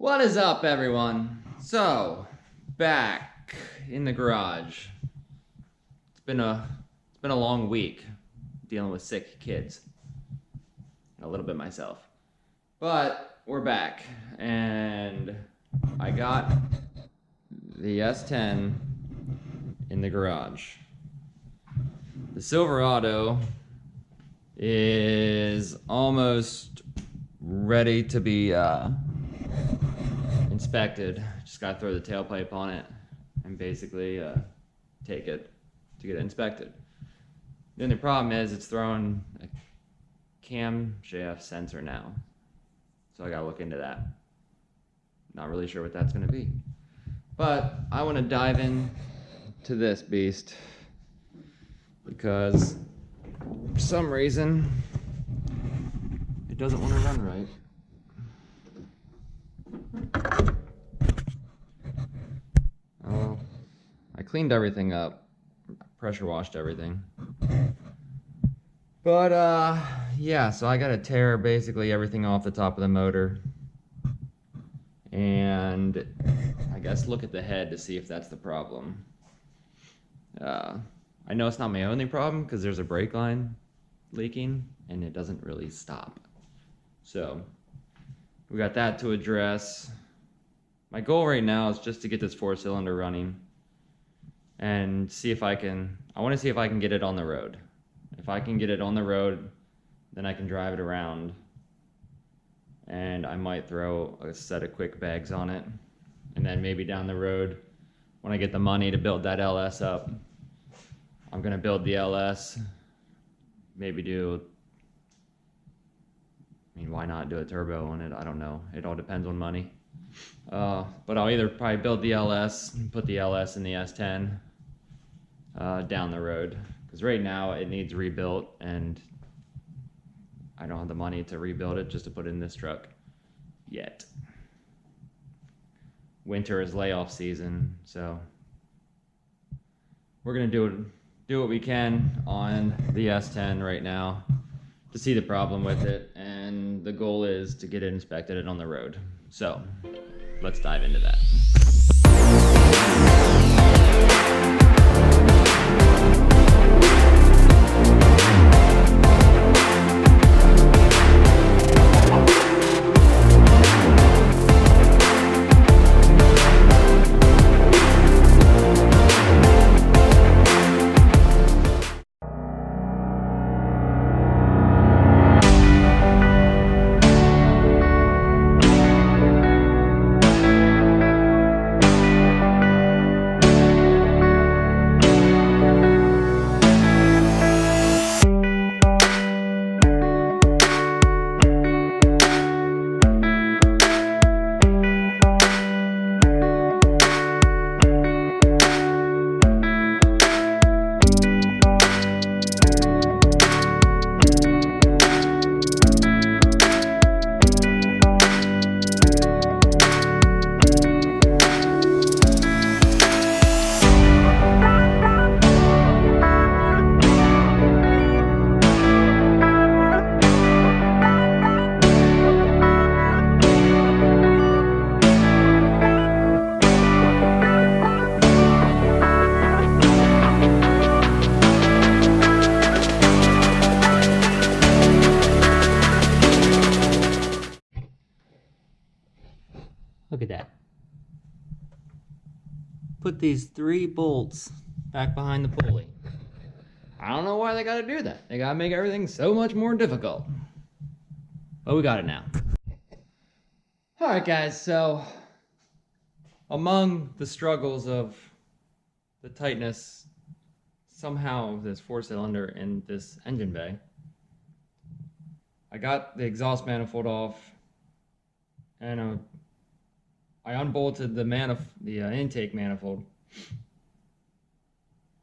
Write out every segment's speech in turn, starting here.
What is up, everyone? So, back in the garage. It's been a long week dealing with sick kids. A little bit myself. But we're back, and I got the S10 in the garage. The Silverado is almost ready to be inspected. Just gotta throw the tailpipe on it and basically take it to get it inspected. The only problem is it's throwing a camshaft sensor now, so I gotta look into that. Not really sure what that's gonna be, but I want to dive in to this beast because for some reason it doesn't want to run right. Oh, I cleaned everything up, pressure washed everything. But yeah, so I gotta tear basically everything off the top of the motor and I guess look at the head to see if that's the problem. I know it's not my only problem because there's a brake line leaking and it doesn't really stop. So we got that to address. My goal right now is just to get this 4-cylinder running and see if I want to see if I can get it on the road. If I can get it on the road, then I can drive it around and I might throw a set of quick bags on it. And then maybe down the road, when I get the money to build that LS up, I'm gonna build the LS, maybe why not do a turbo on it? I don't know. It all depends on money. But I'll either probably build the LS and put the LS in the S10 down the road. Because right now it needs rebuilt and I don't have the money to rebuild it just to put it in this truck yet. Winter is layoff season, so we're gonna do what we can on the S10 right now to see the problem with it, and the goal is to get it inspected and on the road. So let's dive into that. Look at that. Put these 3 bolts back behind the pulley. I don't know why they gotta do that. They gotta make everything so much more difficult. But we got it now. Alright guys, so among the struggles of the tightness somehow of this 4-cylinder in this engine bay, I got the exhaust manifold off and I unbolted the intake manifold.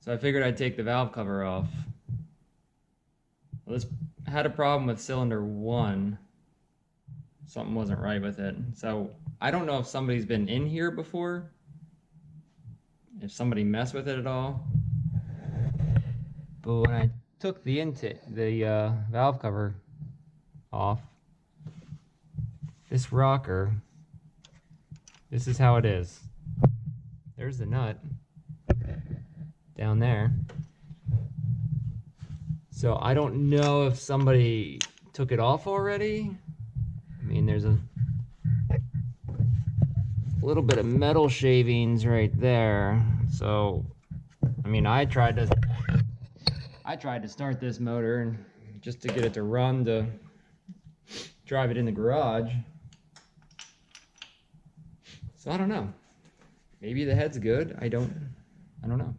So I figured I'd take the valve cover off. Well, this had a problem with cylinder 1. Something wasn't right with it. So I don't know if somebody's been in here before, if somebody messed with it at all. But when I took the valve cover off, this rocker this is how it is. There's the nut down there. So I don't know if somebody took it off already. I mean, there's a little bit of metal shavings right there. So, I mean, I tried to start this motor and just to get it to run, to drive it in the garage. So I don't know. Maybe the head's good. I don't know.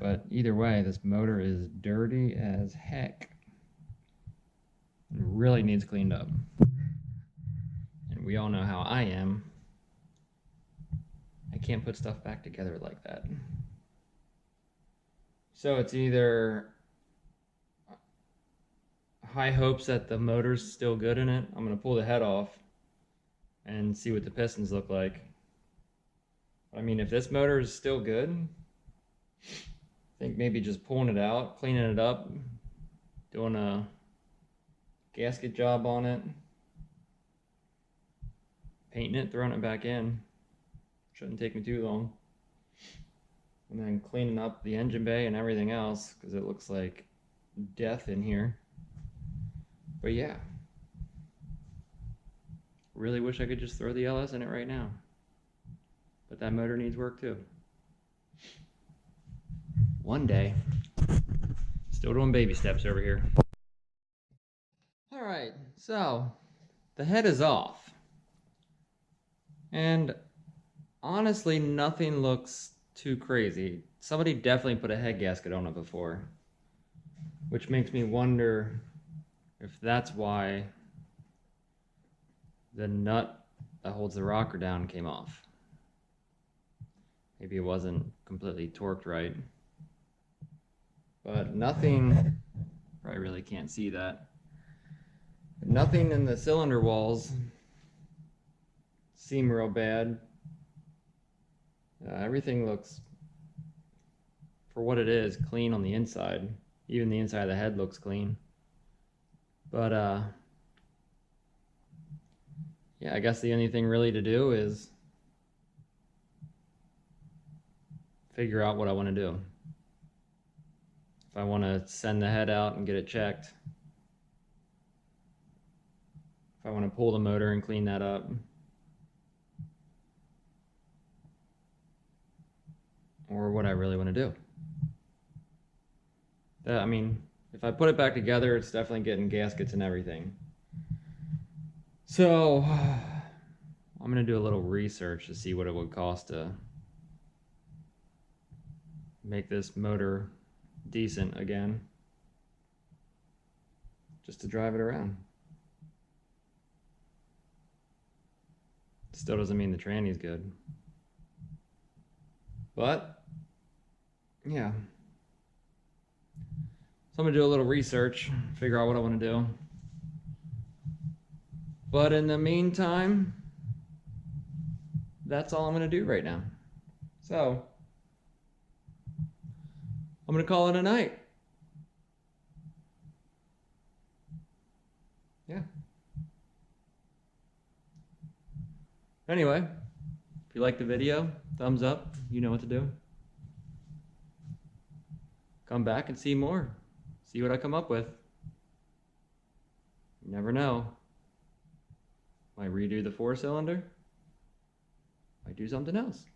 But either way, this motor is dirty as heck. It really needs cleaned up. And we all know how I am. I can't put stuff back together like that. So it's either high hopes that the motor's still good in it. I'm going to pull the head off and see what the pistons look like. I mean, if this motor is still good, I think maybe just pulling it out, cleaning it up, doing a gasket job on it, painting it, throwing it back in. Shouldn't take me too long. And then cleaning up the engine bay and everything else, because it looks like death in here. But yeah, really wish I could just throw the LS in it right now. But that motor needs work too. One day. Still doing baby steps over here. Alright, so the head is off. And honestly, nothing looks too crazy. Somebody definitely put a head gasket on it before, which makes me wonder if that's why the nut that holds the rocker down came off. Maybe it wasn't completely torqued right. But nothing, probably really can't see that. But nothing in the cylinder walls seem real bad. Everything looks, for what it is, clean on the inside. Even the inside of the head looks clean. But yeah, I guess the only thing really to do is figure out what I want to do. If I want to send the head out and get it checked. If I want to pull the motor and clean that up. Or what I really want to do. I mean, if I put it back together, it's definitely getting gaskets and everything. So, I'm going to do a little research to see what it would cost to make this motor decent again. Just to drive it around. Still doesn't mean the tranny's good. But, yeah. So I'm going to do a little research, figure out what I want to do. But in the meantime, that's all I'm going to do right now. So, I'm going to call it a night. Yeah. Anyway, if you liked the video, thumbs up, you know what to do. Come back and see more. See what I come up with. You never know. Might redo the 4-cylinder. Might do something else.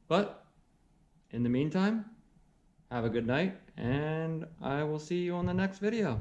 But, in the meantime, have a good night, and I will see you on the next video.